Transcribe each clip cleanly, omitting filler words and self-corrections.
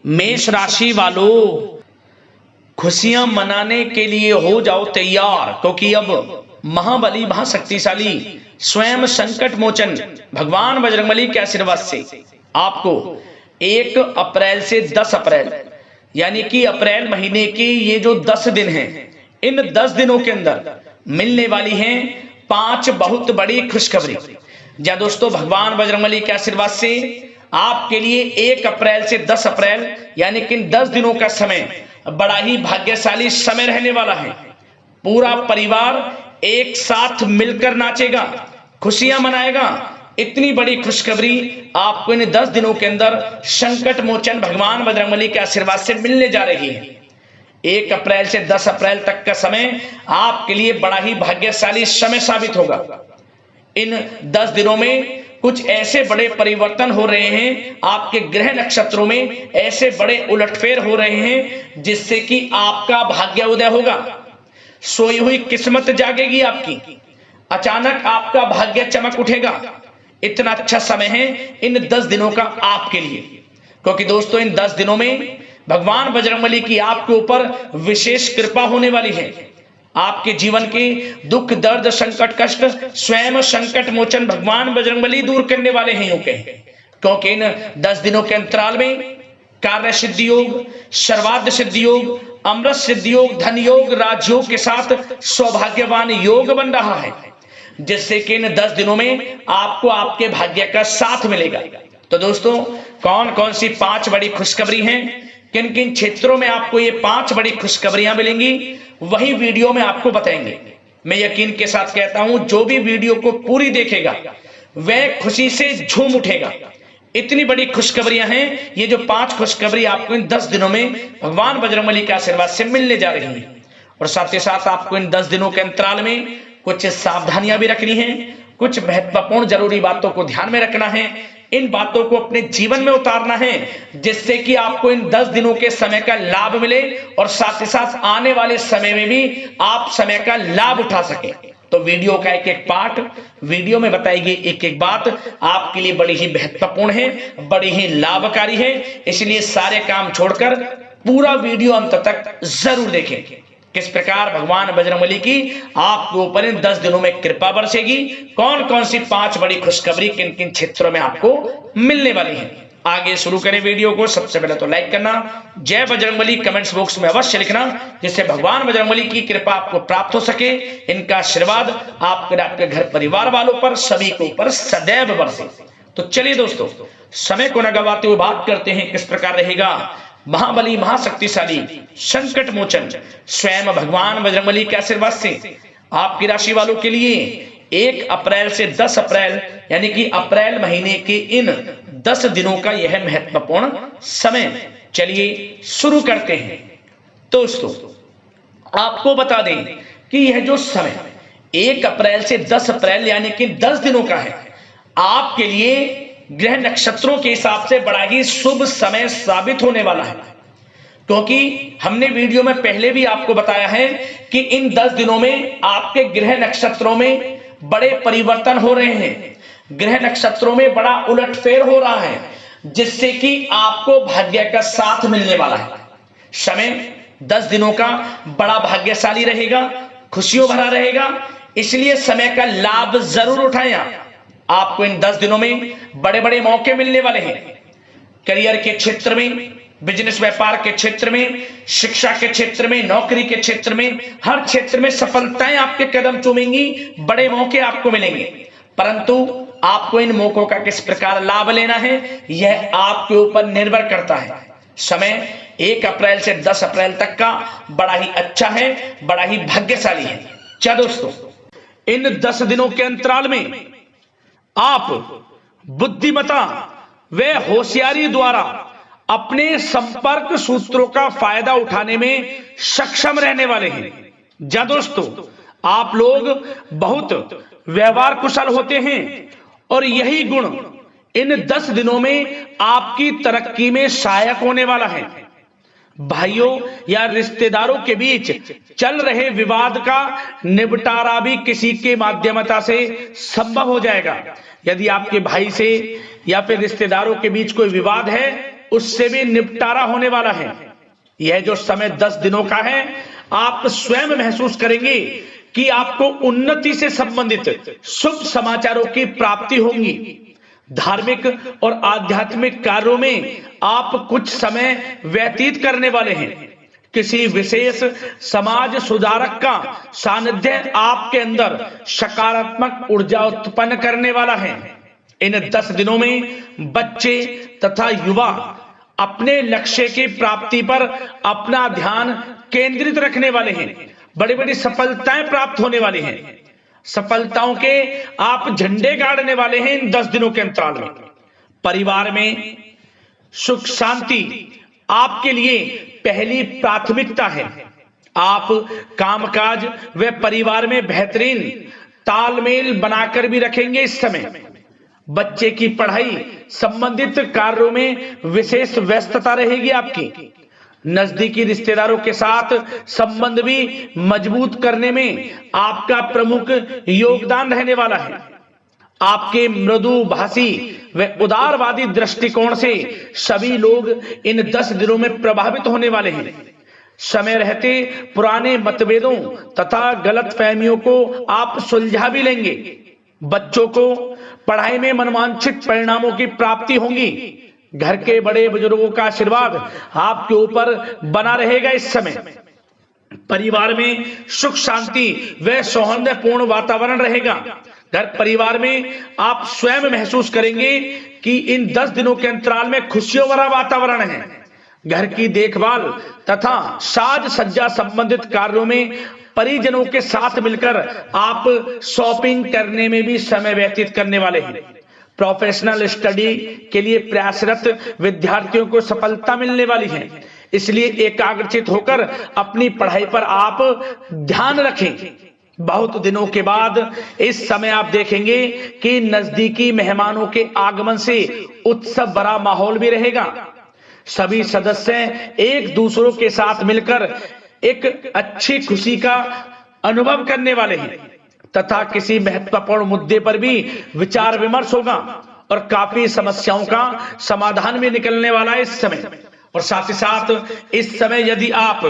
मेष राशि वालों, खुशियां मनाने के लिए हो जाओ तैयार, क्योंकि अब महाबली महाशक्तिशाली स्वयं संकट मोचन भगवान बजरंगबली के आशीर्वाद से आपको 1 अप्रैल से 10 अप्रैल यानी कि अप्रैल महीने के ये जो 10 दिन हैं, इन 10 दिनों के अंदर मिलने वाली हैं 5 बहुत बड़ी खुशखबरी। या दोस्तों, भगवान बजरंगबली के आशीर्वाद से आपके लिए 1 अप्रैल से 10 अप्रैल यानी कि 10 दिनों का समय बड़ा ही भाग्यशाली समय रहने वाला है। पूरा परिवार एक साथ मिलकर नाचेगा, खुशियां मनाएगा। इतनी बड़ी खुशखबरी आपको इन 10 दिनों के अंदर संकट मोचन भगवान बजरंगबली के आशीर्वाद से मिलने जा रही है। 1 अप्रैल से 10 अप्रैल तक का समय आपके लिए बड़ा ही भाग्यशाली समय साबित होगा। इन 10 दिनों में कुछ ऐसे बड़े परिवर्तन हो रहे हैं, आपके ग्रह नक्षत्रों में ऐसे बड़े उलटफेर हो रहे हैं जिससे कि आपका भाग्य उदय होगा। सोई हुई किस्मत जागेगी आपकी, अचानक आपका भाग्य चमक उठेगा। इतना अच्छा समय है इन 10 दिनों का आपके लिए, क्योंकि दोस्तों इन 10 दिनों में भगवान बजरंगबली की आपके ऊपर विशेष कृपा होने वाली है। आपके जीवन के दुख दर्द संकट कष्ट स्वयं संकट मोचन भगवान बजरंगबली दूर करने वाले हैं, क्योंकि इन 10 दिनों के अंतराल में कार्य सिद्धि योग, सर्वार्थ सिद्धि योग, अमृत सिद्धि योग, धन योग, राजयोग के साथ सौभाग्यवान योग बन रहा है, जिससे कि इन 10 दिनों में आपको आपके भाग्य का साथ मिलेगा। तो दोस्तों, कौन कौन सी 5 बड़ी खुशखबरी हैं, किन किन क्षेत्रों में आपको ये 5 बड़ी खुशखबरियां मिलेंगी, वही वीडियो में आपको बताएंगे। मैं यकीन के साथ कहता हूं, जो भी वीडियो को पूरी देखेगा वह खुशी से झूम उठेगा। इतनी बड़ी खुशखबरियां हैं। ये जो 5 खुशखबरी आपको इन 10 दिनों में भगवान बजरंगबली के आशीर्वाद से मिलने जा रही हैं, और साथ ही साथ आपको इन 10 दिनों के अंतराल में कुछ सावधानियां भी रखनी है, कुछ महत्वपूर्ण जरूरी बातों को ध्यान में रखना है। इन बातों को अपने जीवन में उतारना है, जिससे कि आपको इन 10 दिनों के समय का लाभ मिले और साथ ही साथ आने वाले समय में भी आप समय का लाभ उठा सके। तो वीडियो का एक एक पार्ट, वीडियो में बताई गई एक एक बात आपके लिए बड़ी ही महत्वपूर्ण है, बड़ी ही लाभकारी है। इसलिए सारे काम छोड़कर पूरा वीडियो अंत तक जरूर देखें, किस प्रकार भगवान बजरंगबली की आपके ऊपर इन 10 दिनों में कृपा बरसेगी, कौन कौन सी 5 बड़ी खुशखबरी किन किन क्षेत्रों में आपको मिलने वाली है। आगे शुरू करें वीडियो को। सबसे पहले तो लाइक करना, जय बजरंगबली कमेंट्स बॉक्स में अवश्य लिखना, जिससे भगवान बजरंगबली की कृपा आपको प्राप्त हो सके, इनका आशीर्वाद आपके घर परिवार वालों पर सभी के ऊपर सदैव बरसे। तो चलिए दोस्तों, समय को न गवाते हुए बात करते हैं किस प्रकार रहेगा महाबली महाशक्तिशाली संकट मोचन स्वयं भगवान बजरंगबली के आशीर्वाद से आपकी राशि वालों के लिए 1 अप्रैल से 10 अप्रैल यानी कि अप्रैल महीने के इन 10 दिनों का यह महत्वपूर्ण समय। चलिए शुरू करते हैं। दोस्तों, आपको बता दें कि यह जो समय 1 अप्रैल से 10 अप्रैल यानी कि 10 दिनों का है, आपके लिए ग्रह नक्षत्रों के हिसाब से बड़ा ही शुभ समय साबित होने वाला है, क्योंकि हमने वीडियो में पहले भी आपको बताया है कि इन 10 दिनों में आपके ग्रह नक्षत्रों में बड़े परिवर्तन हो रहे हैं, ग्रह नक्षत्रों में बड़ा उलटफेर हो रहा है, जिससे कि आपको भाग्य का साथ मिलने वाला है। समय 10 दिनों का बड़ा भाग्यशाली रहेगा, खुशियों भरा रहेगा, इसलिए समय का लाभ जरूर उठाएं। आपको इन 10 दिनों में बड़े बड़े मौके मिलने वाले हैं। करियर के क्षेत्र में, बिजनेस व्यापार के क्षेत्र में, शिक्षा के क्षेत्र में, नौकरी के क्षेत्र में, हर क्षेत्र में सफलताएं आपके कदम चूमेंगी, बड़े मौके आपको मिलेंगे। परंतु आपको इन मौकों का किस प्रकार लाभ लेना है, यह आपके ऊपर निर्भर करता है। समय 1 अप्रैल से 10 अप्रैल तक का बड़ा ही अच्छा है, बड़ा ही भाग्यशाली है। क्या दोस्तों, इन 10 दिनों के अंतराल में आप बुद्धिमता व होशियारी द्वारा अपने संपर्क सूत्रों का फायदा उठाने में सक्षम रहने वाले हैं। जा दोस्तों, आप लोग बहुत व्यवहार कुशल होते हैं और यही गुण इन 10 दिनों में आपकी तरक्की में सहायक होने वाला है। भाइयों या रिश्तेदारों के बीच चल रहे विवाद का निपटारा भी किसी के माध्यमता से संभव हो जाएगा। यदि आपके भाई से या फिर रिश्तेदारों के बीच कोई विवाद है उससे भी निपटारा होने वाला है। यह जो समय 10 दिनों का है, आप स्वयं महसूस करेंगे कि आपको उन्नति से संबंधित शुभ समाचारों की प्राप्ति होगी। धार्मिक और आध्यात्मिक कार्यों में आप कुछ समय व्यतीत करने वाले हैं। किसी विशेष समाज सुधारक का सानिध्य आपके अंदर सकारात्मक ऊर्जा उत्पन्न करने वाला है। इन 10 दिनों में बच्चे तथा युवा अपने लक्ष्य की प्राप्ति पर अपना ध्यान केंद्रित रखने वाले हैं। बड़ी बड़ी सफलताएं प्राप्त होने वाली हैं। सफलताओं के आप झंडे गाड़ने वाले हैं इन 10 दिनों के अंतराल में। परिवार में सुख शांति आपके लिए पहली प्राथमिकता है। आप कामकाज व परिवार में बेहतरीन तालमेल बनाकर भी रखेंगे। इस समय बच्चे की पढ़ाई संबंधित कार्यों में विशेष व्यस्तता रहेगी आपकी। नजदीकी रिश्तेदारों के साथ संबंध भी मजबूत करने में आपका प्रमुख योगदान रहने वाला है। आपके मृदु भाषी व उदारवादी दृष्टिकोण से सभी लोग इन 10 दिनों में प्रभावित होने वाले हैं। समय रहते पुराने मतभेदों तथा गलतफहमियों को आप सुलझा भी लेंगे। बच्चों को पढ़ाई में मनवांछित परिणामों की प्राप्ति होगी। घर के बड़े बुजुर्गों का आशीर्वाद आपके ऊपर बना रहेगा। इस समय परिवार में सुख शांति व सौहार्दपूर्ण वातावरण रहेगा। घर परिवार में आप स्वयं महसूस करेंगे कि इन 10 दिनों के अंतराल में खुशियों भरा वातावरण है। घर की देखभाल तथा साज सज्जा संबंधित कार्यों में परिजनों के साथ मिलकर आप शॉपिंग करने में भी समय व्यतीत करने वाले हैं। प्रोफेशनल स्टडी के लिए प्रयासरत विद्यार्थियों को सफलता मिलने वाली है। इसलिए एकाग्रचित होकर अपनी पढ़ाई पर आप ध्यान रखें। बहुत दिनों के बाद इस समय आप देखेंगे कि नजदीकी मेहमानों के आगमन से उत्सव भरा माहौल भी रहेगा। सभी सदस्य एक दूसरों के साथ मिलकर एक अच्छी खुशी का अनुभव करने वाले हैं तथा किसी महत्वपूर्ण मुद्दे पर भी विचार विमर्श होगा और काफी समस्याओं का समाधान भी निकलने वाला है इस समय। और साथ ही साथ इस समय यदि आप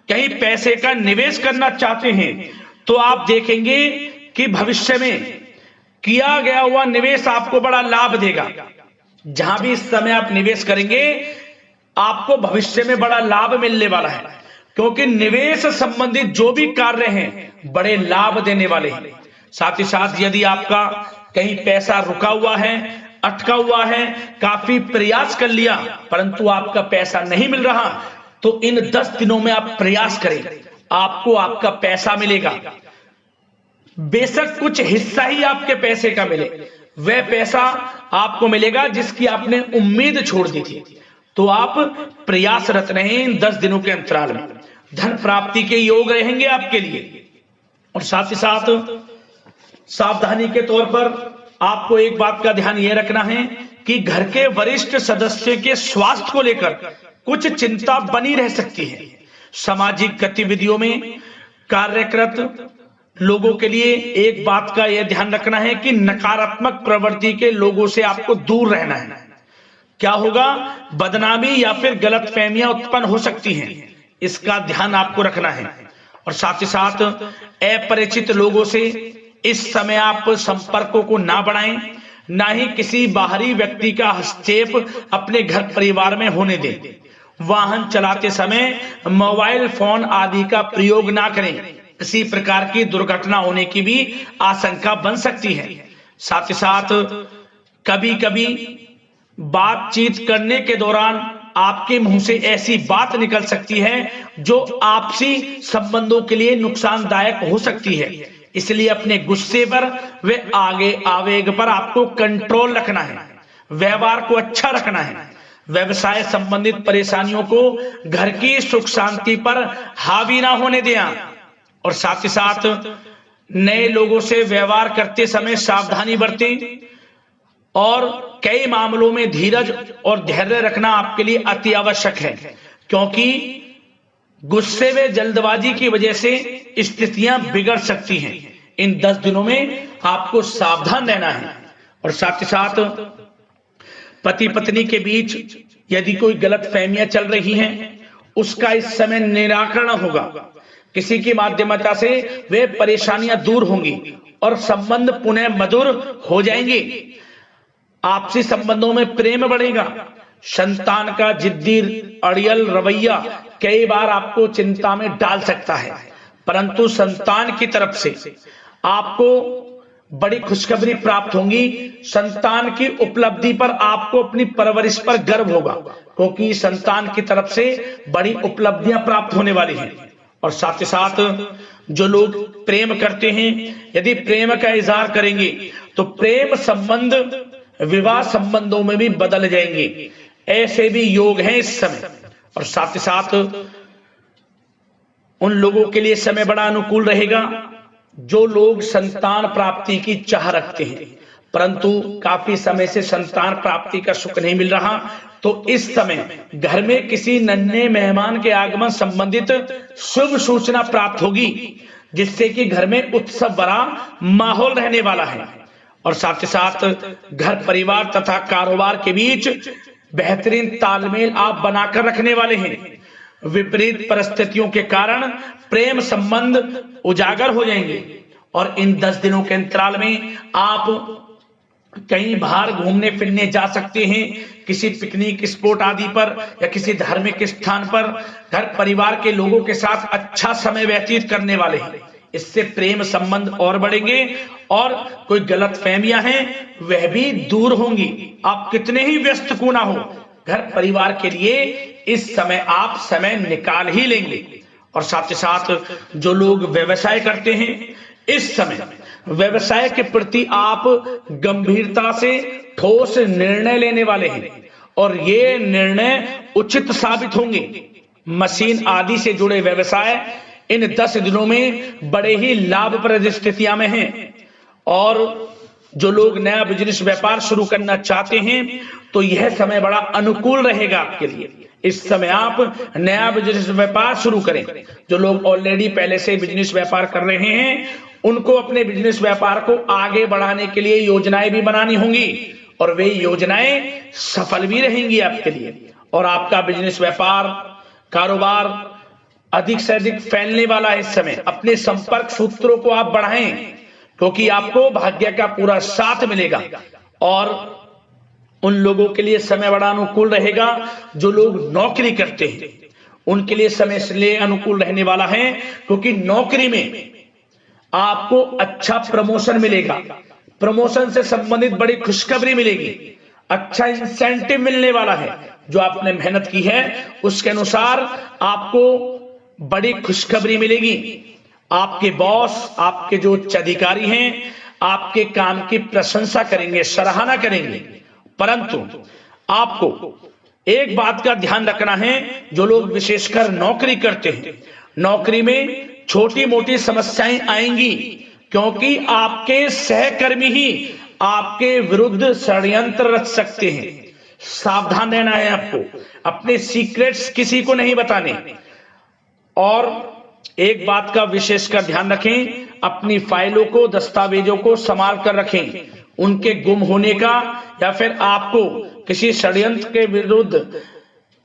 कहीं पैसे का निवेश करना चाहते हैं तो आप देखेंगे कि भविष्य में किया गया हुआ निवेश आपको बड़ा लाभ देगा। जहां भी इस समय आप निवेश करेंगे आपको भविष्य में बड़ा लाभ मिलने वाला है, क्योंकि निवेश संबंधित जो भी कार्य हैं बड़े लाभ देने वाले हैं। साथ ही साथ यदि आपका कहीं पैसा रुका हुआ है, अटका हुआ है, काफी प्रयास कर लिया परंतु आपका पैसा नहीं मिल रहा, तो इन 10 दिनों में आप प्रयास करें, आपको आपका पैसा मिलेगा। बेशक कुछ हिस्सा ही आपके पैसे का मिले, वह पैसा आपको मिलेगा जिसकी आपने उम्मीद छोड़ दी थी। तो आप प्रयासरत रहें इन 10 दिनों के अंतराल में। धन प्राप्ति के योग रहेंगे आपके लिए। और साथ ही साथ सावधानी के तौर पर आपको एक बात का ध्यान यह रखना है कि घर के वरिष्ठ सदस्य के स्वास्थ्य को लेकर कुछ चिंता बनी रह सकती है। सामाजिक गतिविधियों में कार्यरत लोगों के लिए एक बात का यह ध्यान रखना है कि नकारात्मक प्रवृत्ति के लोगों से आपको दूर रहना है। क्या होगा, बदनामी या फिर गलतफहमियां उत्पन्न हो सकती हैं, इसका ध्यान आपको रखना है। और साथ ही साथ अपरिचित लोगों से इस समय आप संपर्कों को ना बढ़ाएं, ना ही किसी बाहरी व्यक्ति का हस्तक्षेप अपने घर परिवार में होने दें। वाहन चलाते समय मोबाइल फोन आदि का प्रयोग ना करें, किसी प्रकार की दुर्घटना होने की भी आशंका बन सकती है। साथ ही साथ कभी कभी बातचीत करने के दौरान आपके मुंह से ऐसी बात निकल सकती है जो आपसी संबंधों के लिए नुकसानदायक हो सकती है। इसलिए अपने गुस्से पर व आगे आवेग पर आपको कंट्रोल रखना है, व्यवहार को अच्छा रखना है। व्यवसाय संबंधित परेशानियों को घर की सुख शांति पर हावी ना होने दें। और साथ ही साथ नए लोगों से व्यवहार करते समय सावधानी बरतें और कई मामलों में धीरज और धैर्य रखना आपके लिए अति आवश्यक है, क्योंकि गुस्से व जल्दबाजी की वजह से स्थितियां बिगड़ सकती हैं। इन 10 दिनों में आपको सावधान रहना है। और साथ ही साथ पति पत्नी के बीच यदि कोई गलत फहमियां चल रही हैं उसका इस समय निराकरण होगा। किसी की माध्यमता से वे परेशानियां दूर होंगी और संबंध पुनः मधुर हो जाएंगे। आपसी संबंधों में प्रेम बढ़ेगा। संतान का जिद्दी अड़ियल रवैया कई बार आपको चिंता में डाल सकता है, परंतु संतान की तरफ से आपको बड़ी खुशखबरी प्राप्त होगी। संतान की उपलब्धि पर आपको अपनी परवरिश पर गर्व होगा, क्योंकि संतान की तरफ से बड़ी उपलब्धियां प्राप्त होने वाली हैं। और साथ ही साथ जो लोग प्रेम करते हैं, यदि प्रेम का इजहार करेंगे तो प्रेम संबंध विवाह संबंधों में भी बदल जाएंगे। ऐसे भी योग हैं इस समय। और साथ ही साथ उन लोगों के लिए समय बड़ा अनुकूल रहेगा जो लोग संतान प्राप्ति की चाह रखते हैं, परंतु काफी समय से संतान प्राप्ति का सुख नहीं मिल रहा, तो इस समय घर में किसी नन्हे मेहमान के आगमन संबंधित शुभ सूचना प्राप्त होगी, जिससे कि घर में उत्सव भरा माहौल रहने वाला है। और साथ ही साथ घर परिवार तथा कारोबार के बीच बेहतरीन तालमेल आप बनाकर रखने वाले हैं। विपरीत परिस्थितियों के कारण प्रेम संबंध उजागर हो जाएंगे और इन 10 दिनों के अंतराल में आप कहीं बाहर घूमने फिरने जा सकते हैं, किसी पिकनिक स्पॉट आदि पर या किसी धार्मिक स्थान पर घर परिवार के लोगों के साथ अच्छा समय व्यतीत करने वाले हैं। इससे प्रेम संबंध और बढ़ेंगे और कोई गलत फहमियां हैं वह भी दूर होंगी। आप कितने ही व्यस्त क्यों ना हो, घर परिवार के लिए इस समय आप समय निकाल ही लेंगे। और साथ ही साथ जो लोग व्यवसाय करते हैं, इस समय व्यवसाय के प्रति आप गंभीरता से ठोस निर्णय लेने वाले हैं और ये निर्णय उचित साबित होंगे। मशीन आदि से जुड़े व्यवसाय इन 10 दिनों में बड़े ही लाभप्रद स्थितियां में हैं। और जो लोग नया बिजनेस व्यापार शुरू करना चाहते हैं तो यह समय बड़ा अनुकूल रहेगा आपके लिए। इस समय आप नया बिजनेस व्यापार शुरू करें। जो लोग ऑलरेडी पहले से बिजनेस व्यापार कर रहे हैं उनको अपने बिजनेस व्यापार को आगे बढ़ाने के लिए योजनाएं भी बनानी होंगी और वे योजनाएं सफल भी रहेंगी आपके लिए। और आपका बिजनेस व्यापार कारोबार अधिक से अधिक फैलने वाला है। इस समय अपने संपर्क सूत्रों को आप बढ़ाएं, क्योंकि आपको भाग्य का पूरा साथ मिलेगा। और उन लोगों के लिए समय बड़ा अनुकूल रहेगा जो लोग नौकरी करते हैं, उनके लिए समय इसलिए अनुकूल रहने वाला है क्योंकि नौकरी में आपको अच्छा प्रमोशन मिलेगा। प्रमोशन से संबंधित बड़ी खुशखबरी मिलेगी, अच्छा इंसेंटिव मिलने वाला है। जो आपने मेहनत की है उसके अनुसार आपको बड़ी खुशखबरी मिलेगी। आपके बॉस, आपके जो उच्च अधिकारी हैं, आपके काम की प्रशंसा करेंगे, सराहना करेंगे। परंतु आपको एक बात का ध्यान रखना है, जो लोग विशेषकर नौकरी करते हैं, नौकरी में छोटी मोटी समस्याएं आएंगी, क्योंकि आपके सहकर्मी ही आपके विरुद्ध षड्यंत्र रच सकते हैं। सावधान रहना है आपको, अपने सीक्रेट्स किसी को नहीं बताने। और एक बात का विशेषकर ध्यान रखें, अपनी फाइलों को, दस्तावेजों को संभाल कर रखें। उनके गुम होने का या फिर आपको किसी षड्यंत्र के विरुद्ध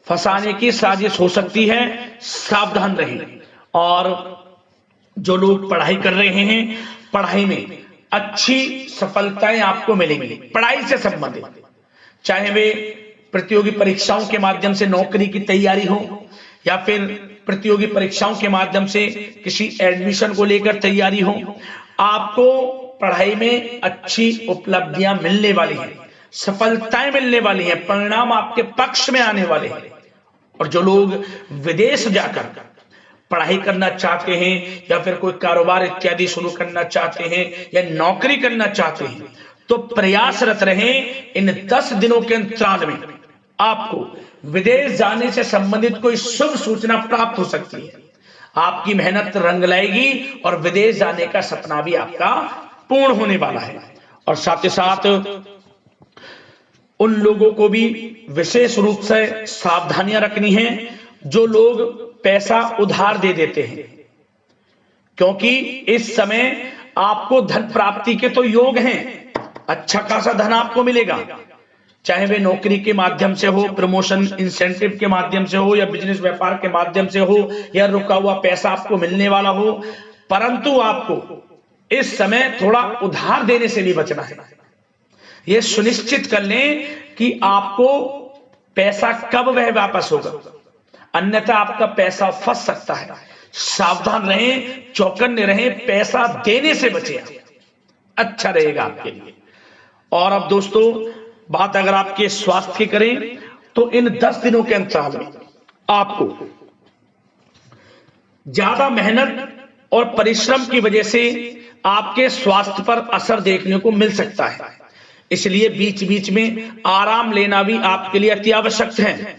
फंसाने की साजिश हो सकती है, सावधान रहें। और जो लोग पढ़ाई कर रहे हैं, पढ़ाई में अच्छी सफलताएं आपको मिलेंगी। पढ़ाई से संबंधित, चाहे वे प्रतियोगी परीक्षाओं के माध्यम से नौकरी की तैयारी हो या फिर प्रतियोगी परीक्षाओं के माध्यम से किसी एडमिशन को लेकर तैयारी हो, आपको पढ़ाई में अच्छी उपलब्धियां मिलने वाली हैं, सफलताएं मिलने वाली हैं, परिणाम आपके पक्ष में आने वाले हैं। और जो लोग विदेश जाकर पढ़ाई करना चाहते हैं या फिर कोई कारोबार इत्यादि शुरू करना चाहते हैं या नौकरी करना चाहते हैं, तो प्रयासरत रहें। इन 10 दिनों के अंतराल में आपको विदेश जाने से संबंधित कोई शुभ सूचना प्राप्त हो सकती है। आपकी मेहनत रंग लाएगी और विदेश जाने का सपना भी आपका पूर्ण होने वाला है। और साथ ही साथ उन लोगों को भी विशेष रूप से सावधानियां रखनी है जो लोग पैसा उधार दे देते हैं, क्योंकि इस समय आपको धन प्राप्ति के तो योग हैं, अच्छा खासा धन आपको मिलेगा, चाहे वे नौकरी के माध्यम से हो, प्रमोशन इंसेंटिव के माध्यम से हो, या बिजनेस व्यापार के माध्यम से हो, या रुका हुआ पैसा आपको मिलने वाला हो। परंतु आपको इस समय थोड़ा उधार देने से भी बचना है। यह सुनिश्चित कर लें कि आपको पैसा कब वह वापस होगा, अन्यथा आपका पैसा फंस सकता है। सावधान रहें, चौकन्ने रहें, पैसा देने से बचें, अच्छा रहेगा आपके लिए। और अब दोस्तों, बात अगर आपके स्वास्थ्य की करें तो इन 10 दिनों के अंतराल में आपको ज्यादा मेहनत और परिश्रम की वजह से आपके स्वास्थ्य पर असर देखने को मिल सकता है। इसलिए बीच बीच में आराम लेना भी आपके लिए अति आवश्यक है।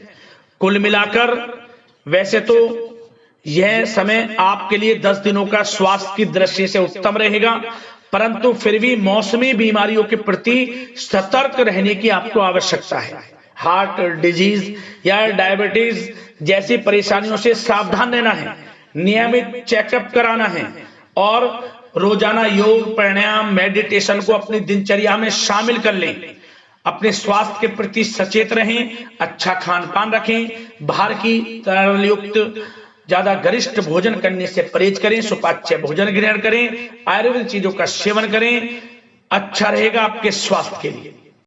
कुल मिलाकर वैसे तो यह समय आपके लिए 10 दिनों का स्वास्थ्य की दृष्टि से उत्तम रहेगा, परंतु फिर भी मौसमी बीमारियों के प्रति सतर्क रहने की आपको आवश्यकता है। हार्ट डिजीज या डायबिटीज जैसी परेशानियों से सावधान रहना है, नियमित चेकअप कराना है और रोजाना योग, प्राणायाम, मेडिटेशन को अपनी दिनचर्या में शामिल कर लें। अपने स्वास्थ्य के प्रति सचेत रहें, अच्छा खान पान रखें, बाहर की तरल युक्त ज्यादा गरिष्ठ भोजन करने से परहेज करें, सुपाच्य भोजन ग्रहण करें, आयुर्वेदिक चीजों का सेवन करें, अच्छा रहेगा आपके स्वास्थ्य के लिए।